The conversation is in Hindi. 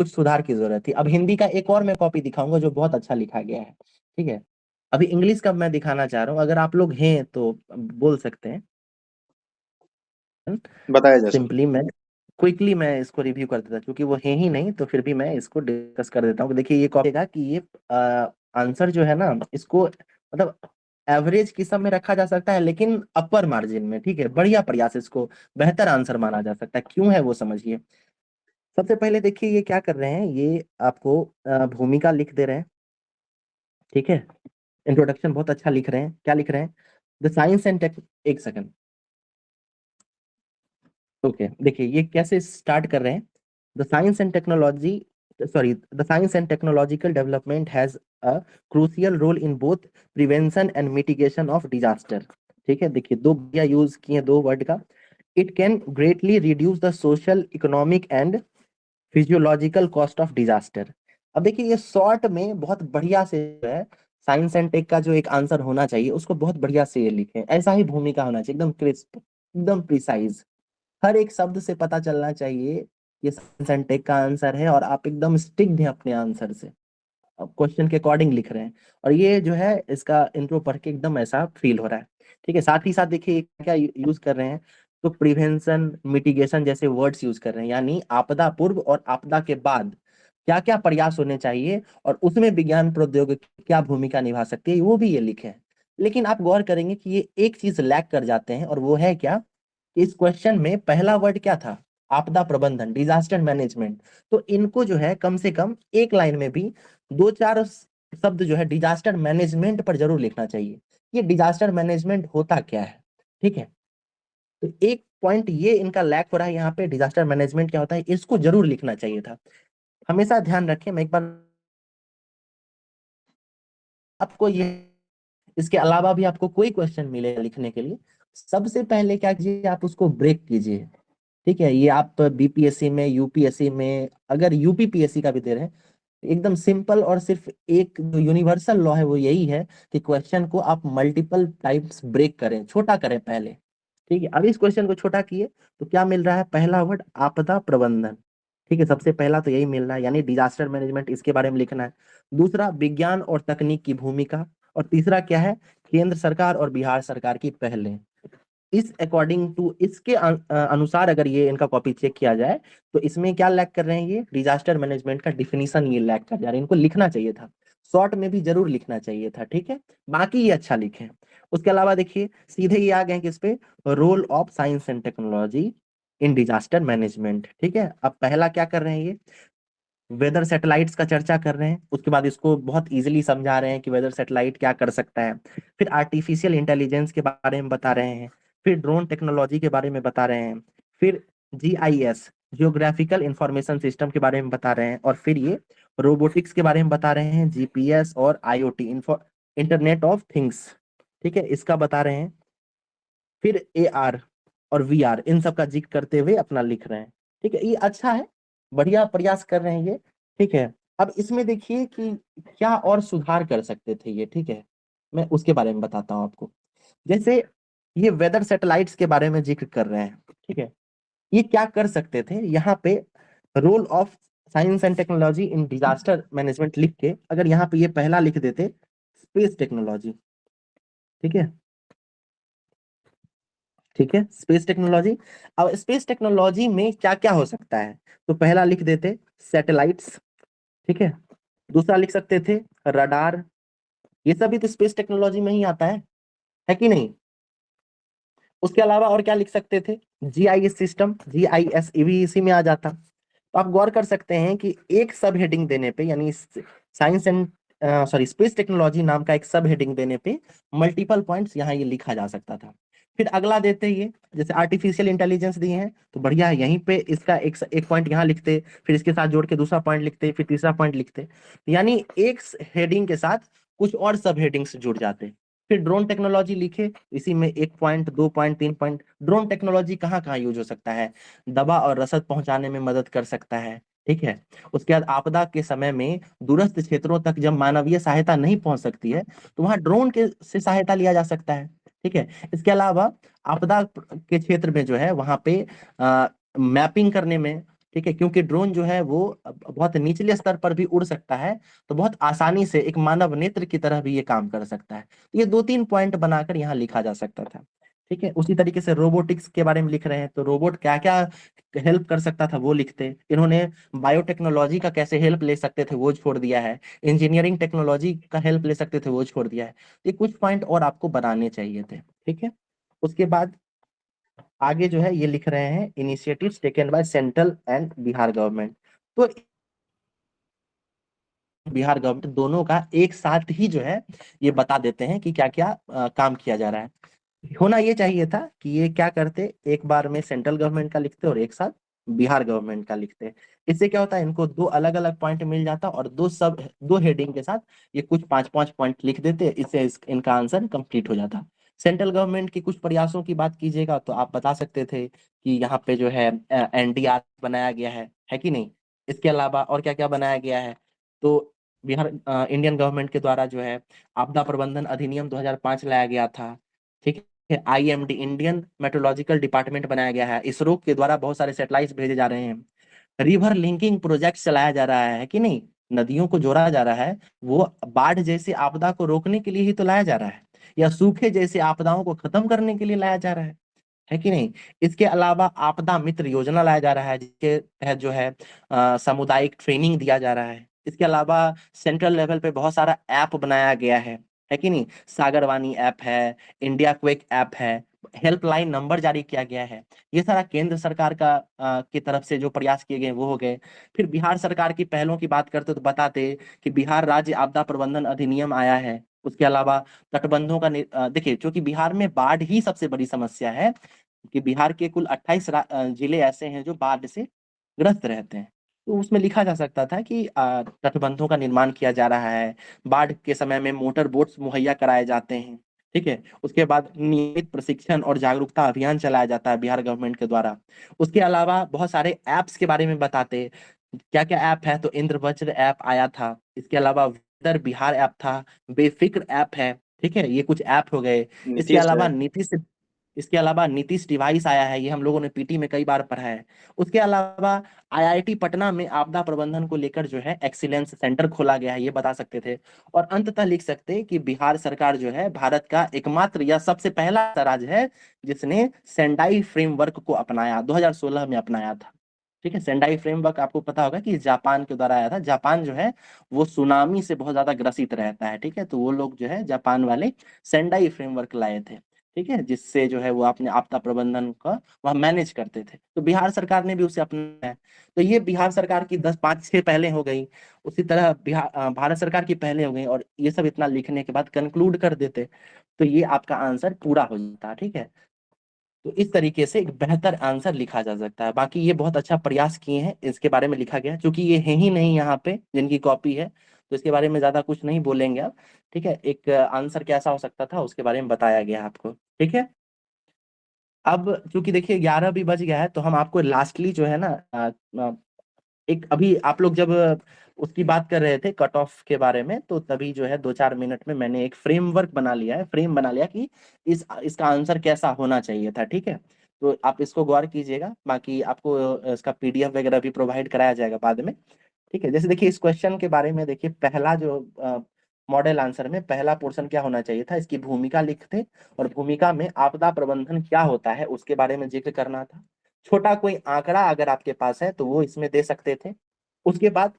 कुछ सुधार की जरूरत थी। अब हिंदी का एक और मैं कॉपी दिखाऊंगा जो बहुत अच्छा लिखा गया है, ठीक है। अभी इंग्लिश का मैं दिखाना चाह रहा हूँ, अगर आप लोग हैं तो बोल सकते हैं। बताया जा सकता सिंपली मैं क्विकली मैं इसको रिव्यू कर देता, क्योंकि वो है ही नहीं तो फिर भी मैं इसको डिस्कस कर देता हूँ। देखिए ये कहेगा कि ये आंसर जो है ना, इसको मतलब एवरेज किस्म में रखा जा सकता है, लेकिन अपर मार्जिन में, ठीक है, बढ़िया प्रयास, इसको बेहतर आंसर माना जा सकता है। क्यों है वो समझिए। सबसे पहले देखिए ये क्या कर रहे हैं, ये आपको भूमिका लिख दे रहे हैं, ठीक है। इंट्रोडक्शन बहुत अच्छा लिख रहे हैं। क्या लिख रहे हैं? द साइंस एंड टेक, एक सेकंड, ओके। देखिए ये कैसे स्टार्ट कर रहे हैं। The science and technology, sorry, the science and technological development has a crucial role in both prevention and mitigation of disaster. ठीक है, देखिए दो बढ़िया यूज किए दो वर्ड का। It can greatly reduce the social, economic and physiological cost of disaster. अब देखिए ये शॉर्ट में बहुत बढ़िया से जो है, साइंस एंड टेक का जो एक आंसर होना चाहिए उसको बहुत बढ़िया से ये लिखे। ऐसा ही भूमिका होना चाहिए, एकदम क्रिस्प, एकदम प्रिसाइज, हर एक शब्द से पता चलना चाहिए ये साइंस एंड टेक का आंसर है, और आप एकदम स्टिक्ड हैं अपने आंसर से, क्वेश्चन के अकॉर्डिंग लिख रहे हैं। और ये जो है इसका इंट्रो पढ़ के एकदम ऐसा फील हो रहा है, ठीक है। साथ ही साथ देखिए ये क्या यूज कर रहे हैं, तो प्रिवेंशन, मिटिगेशन जैसे वर्ड्स यूज कर रहे हैं, यानी आपदा पूर्व और आपदा के बाद क्या क्या प्रयास होने चाहिए, और उसमें विज्ञान प्रौद्योगिकी क्या भूमिका निभा सकती है, वो भी ये लिखे हैं। लेकिन आप गौर करेंगे कि ये एक चीज लैक कर जाते हैं, और वो है क्या, इस क्वेश्चन में पहला वर्ड क्या था? आपदा प्रबंधन, डिजास्टर मैनेजमेंट। तो इनको जो है कम से कम एक लाइन में भी दो चार शब्द जो है डिजास्टर मैनेजमेंट पर जरूर लिखना चाहिए। ये डिजास्टर मैनेजमेंट होता क्या है, ठीक है। तो एक पॉइंट ये इनका लैक हो रहा है यहाँ पे, डिजास्टर मैनेजमेंट क्या होता है, इसको जरूर लिखना चाहिए था। हमेशा ध्यान रखें, मैं एक बार आपको ये, इसके अलावा भी आपको कोई क्वेश्चन मिलेगा लिखने के लिए, सबसे पहले क्या कीजिए, आप उसको ब्रेक कीजिए, ठीक है। ये आप बीपीएससी में, यूपीएससी में, अगर यूपीपीएससी का भी दे रहे हैं, एकदम सिंपल और सिर्फ एक जो यूनिवर्सल लॉ है वो यही है कि क्वेश्चन को आप मल्टीपल टाइप्स ब्रेक करें, छोटा करें पहले, ठीक है। अब इस क्वेश्चन को छोटा किए तो क्या मिल रहा है, पहला वर्ड आपदा प्रबंधन, ठीक है, सबसे पहला तो यही मिल रहा है, यानी डिजास्टर मैनेजमेंट, इसके बारे में लिखना है। दूसरा विज्ञान और तकनीक की भूमिका, और तीसरा क्या है, केंद्र सरकार और बिहार सरकार की पहलें। इस अकॉर्डिंग टू, इसके अनुसार अगर ये इनका कॉपी चेक किया जाए तो इसमें क्या लैक कर रहे हैं, ये डिजास्टर मैनेजमेंट का डिफिनीशन ये लैक कर जा रहे हैं। इनको लिखना चाहिए था, शॉर्ट में भी जरूर लिखना चाहिए था, ठीक है। बाकी ये अच्छा लिखे। उसके अलावा देखिए सीधे ये आ गए किस पे, role of science and technology in disaster management, ठीक है। अब पहला क्या कर रहे हैं, ये वेदर सैटेलाइट्स का चर्चा कर रहे हैं, उसके बाद इसको बहुत इजीली समझा रहे हैं कि वेदर सैटेलाइट क्या कर सकता है। फिर आर्टिफिशियल इंटेलिजेंस के बारे में बता रहे हैं, फिर ड्रोन टेक्नोलॉजी के बारे में बता रहे हैं, फिर जीआईएस, जियोग्राफिकल इंफॉर्मेशन सिस्टम के बारे में बता रहे हैं, और फिर ये रोबोटिक्स के बारे में बता रहे हैं, जीपीएस और आईओटी, इंटरनेट ऑफ थिंग्स, ठीक है, इसका बता रहे हैं। फिर एआर और वीआर, इन सब का जिक्र करते हुए अपना लिख रहे हैं, ठीक है। ये अच्छा है, बढ़िया प्रयास कर रहे हैं ये, ठीक है। अब इसमें देखिए कि क्या और सुधार कर सकते थे ये, ठीक है, मैं उसके बारे में बताता हूँ आपको। जैसे ये वेदर सैटेलाइट्स के बारे में जिक्र कर रहे हैं, ठीक है, ये क्या कर सकते थे यहाँ पे, role of science and technology in disaster management लिख के अगर यहाँ पे ये पहला लिख देते, स्पेस टेक्नोलॉजी, ठीक है, ठीक है, स्पेस टेक्नोलॉजी। अब स्पेस टेक्नोलॉजी में क्या क्या हो सकता है, तो पहला लिख देते सैटेलाइट्स, ठीक है। दूसरा लिख सकते थे रडार, ये सभी तो स्पेस टेक्नोलॉजी में ही आता है कि नहीं। उसके अलावा और क्या लिख सकते थे, जीआईएस सिस्टम, जीआईएस भी इसी में आ जाता। तो आप गौर कर सकते हैं कि एक सब हेडिंग देने पे, यानी science and sorry space technology नाम का एक सब हेडिंग देने पे मल्टीपल पॉइंट्स यहाँ ये लिखा जा सकता था। फिर अगला देते ये, जैसे आर्टिफिशियल इंटेलिजेंस दिए हैं तो बढ़िया है, यहीं पे इसका एक एक पॉइंट यहाँ लिखते, फिर इसके साथ जोड़ के दूसरा पॉइंट लिखते, फिर तीसरा पॉइंट लिखते, यानी एक हेडिंग के साथ कुछ और सब हेडिंग्स जुड़ जाते। फिर ड्रोन टेक्नोलॉजी लिखे, इसी में एक पॉइंट, दो पॉइंट, तीन पॉइंट, ड्रोन टेक्नोलॉजी कहाँ कहाँ यूज हो सकता है, दवा और रसद पहुंचाने में मदद कर सकता है, ठीक है। उसके बाद आपदा के समय में दूरस्थ क्षेत्रों तक जब मानवीय सहायता नहीं पहुंच सकती है तो वहां ड्रोन के से सहायता लिया जा सकता है, ठीक है। इसके अलावा आपदा के क्षेत्र में जो है वहां पे मैपिंग करने में, ठीक है, क्योंकि ड्रोन जो है वो बहुत निचले स्तर पर भी उड़ सकता है, तो बहुत आसानी से एक मानव नेत्र की तरह भी ये काम कर सकता है। तो ये 2-3 पॉइंट बनाकर यहाँ लिखा जा सकता था। ठीक है, उसी तरीके से रोबोटिक्स के बारे में लिख रहे हैं, तो रोबोट क्या क्या हेल्प कर सकता था वो लिखते। इन्होंने बायोटेक्नोलॉजी का कैसे हेल्प ले सकते थे वो छोड़ दिया है, इंजीनियरिंग टेक्नोलॉजी का हेल्प ले सकते थे वो छोड़ दिया है। ये कुछ पॉइंट और आपको बनाने चाहिए थे। ठीक है, उसके बाद आगे जो है ये लिख रहे हैं initiatives taken by central and Bihar government. तो बिहार गवर्नमेंट दोनों का एक साथ ही जो है ये बता देते हैं कि क्या क्या काम किया जा रहा है। होना ये चाहिए था कि ये क्या करते, एक बार में सेंट्रल गवर्नमेंट का लिखते और एक साथ बिहार गवर्नमेंट का लिखते। इससे क्या होता है, इनको दो अलग अलग पॉइंट मिल जाता और दो हेडिंग के साथ ये कुछ 5-5 पॉइंट लिख देते, इससे इनका आंसर कंप्लीट हो जाता। सेंट्रल गवर्नमेंट के कुछ प्रयासों की बात कीजिएगा तो आप बता सकते थे कि यहाँ पे जो है एनडीआर बनाया गया है कि नहीं। इसके अलावा और क्या क्या बनाया गया है, तो बिहार इंडियन गवर्नमेंट के द्वारा जो है आपदा प्रबंधन अधिनियम 2005 लाया गया था। ठीक है, आईएमडी इंडियन मेट्रोलॉजिकल डिपार्टमेंट बनाया गया है, इसरो के द्वारा बहुत सारे सैटेलाइट्स भेजे जा रहे हैं। रिवर लिंकिंग प्रोजेक्ट चलाया जा रहा है कि नहीं, नदियों को जोड़ा जा रहा है, वो बाढ़ जैसी आपदा को रोकने के लिए ही तो लाया जा रहा है, या सूखे जैसी आपदाओं को खत्म करने के लिए लाया जा रहा है कि नहीं। इसके अलावा आपदा मित्र योजना लाया जा रहा है, जिसके तहत जो है सामुदायिक ट्रेनिंग दिया जा रहा है। इसके अलावा सेंट्रल लेवल पे बहुत सारा ऐप बनाया गया है कि नहीं। सागरवाणी ऐप है, इंडिया क्वेक ऐप है, हेल्पलाइन नंबर जारी किया गया है। ये सारा केंद्र सरकार का की तरफ से जो प्रयास किए गए वो हो गए। फिर बिहार सरकार की पहलों की बात करते तो बताते कि बिहार राज्य आपदा प्रबंधन अधिनियम आया है। उसके अलावा तटबंधों का देखिए, क्योंकि बिहार में बाढ़ ही सबसे बड़ी समस्या है, कि बिहार के कुल 28 जिले ऐसे हैं जो बाढ़ से ग्रस्त रहते हैं। तो उसमें लिखा जा सकता था कि तटबंधों का निर्माण किया जा रहा है, बाढ़ के समय में मोटर बोट्स मुहैया कराए जाते हैं। ठीक है, उसके बाद नियमित प्रशिक्षण और जागरूकता अभियान चलाया जाता है बिहार गवर्नमेंट के द्वारा। उसके अलावा बहुत सारे ऐप्स के बारे में बताते, क्या क्या ऐप है, तो इंद्रवज्र ऐप आया था। इसके अलावा वेदर बिहार ऐप था, बेफिक्र ऐप है। ठीक है, ये कुछ ऐप हो गए। इसके नीतीश है। अलावा इसके अलावा नीतीश डिवाइस आया है, ये हम लोगों ने पीटी में कई बार पढ़ा है। उसके अलावा आईआईटी पटना में आपदा प्रबंधन को लेकर जो है एक्सीलेंस सेंटर खोला गया है, ये बता सकते थे। और अंततः लिख सकते हैं कि बिहार सरकार जो है भारत का एकमात्र या सबसे पहला ऐसा राज्य है जिसने सेंडाई फ्रेमवर्क को अपनाया, 2016 में अपनाया था। ठीक है, सेंडाई फ्रेमवर्क आपको पता होगा कि जापान के द्वारा आया था। जापान जो है वो सुनामी से बहुत ज्यादा ग्रसित रहता है। ठीक है, तो वो लोग जो है जापान वाले सेंडाई फ्रेमवर्क लाए थे। ठीक है, जिससे जो है वो अपने आपदा प्रबंधन का वह मैनेज करते थे, तो बिहार सरकार ने भी उसे अपनाया है। तो ये बिहार सरकार की 10-5-6 पहले हो गई। उसी तरह भारत सरकार की पहले हो गई, और ये सब इतना लिखने के बाद कंक्लूड कर देते, तो ये आपका आंसर पूरा हो जाता। ठीक है, तो इस तरीके से एक बेहतर आंसर लिखा जा सकता है। बाकी ये बहुत अच्छा प्रयास किए हैं, इसके बारे में लिखा गया है, क्योंकि ये है ही नहीं यहाँ पे जिनकी कॉपी है, तो इसके बारे में ज्यादा कुछ नहीं बोलेंगे आप। ठीक है, एक आंसर कैसा हो सकता था उसके बारे में बताया गया है आपको। ठीक है, अब चूंकि देखिए 11 भी बज गया है, तो हम आपको लास्टली जो है ना एक अभी आप लोग जब उसकी बात कर रहे थे कट ऑफ के बारे में, तो तभी जो है 2-4 मिनट में मैंने एक फ्रेमवर्क बना लिया है, फ्रेम बना लिया कि इसका आंसर कैसा होना चाहिए था। ठीक है, तो आप इसको गौर कीजिएगा, बाकी आपको इसका पीडीएफ वगैरह भी प्रोवाइड कराया जाएगा बाद में। ठीक है, जैसे देखिए इस क्वेश्चन के बारे में देखिए, पहला जो मॉडल आंसर में पहला पोर्शन क्या होना चाहिए था, इसकी भूमिका लिखते, और भूमिका में आपदा प्रबंधन क्या होता है उसके बारे में जिक्र करना था। छोटा कोई आंकड़ा अगर आपके पास है तो वो इसमें दे सकते थे। उसके बाद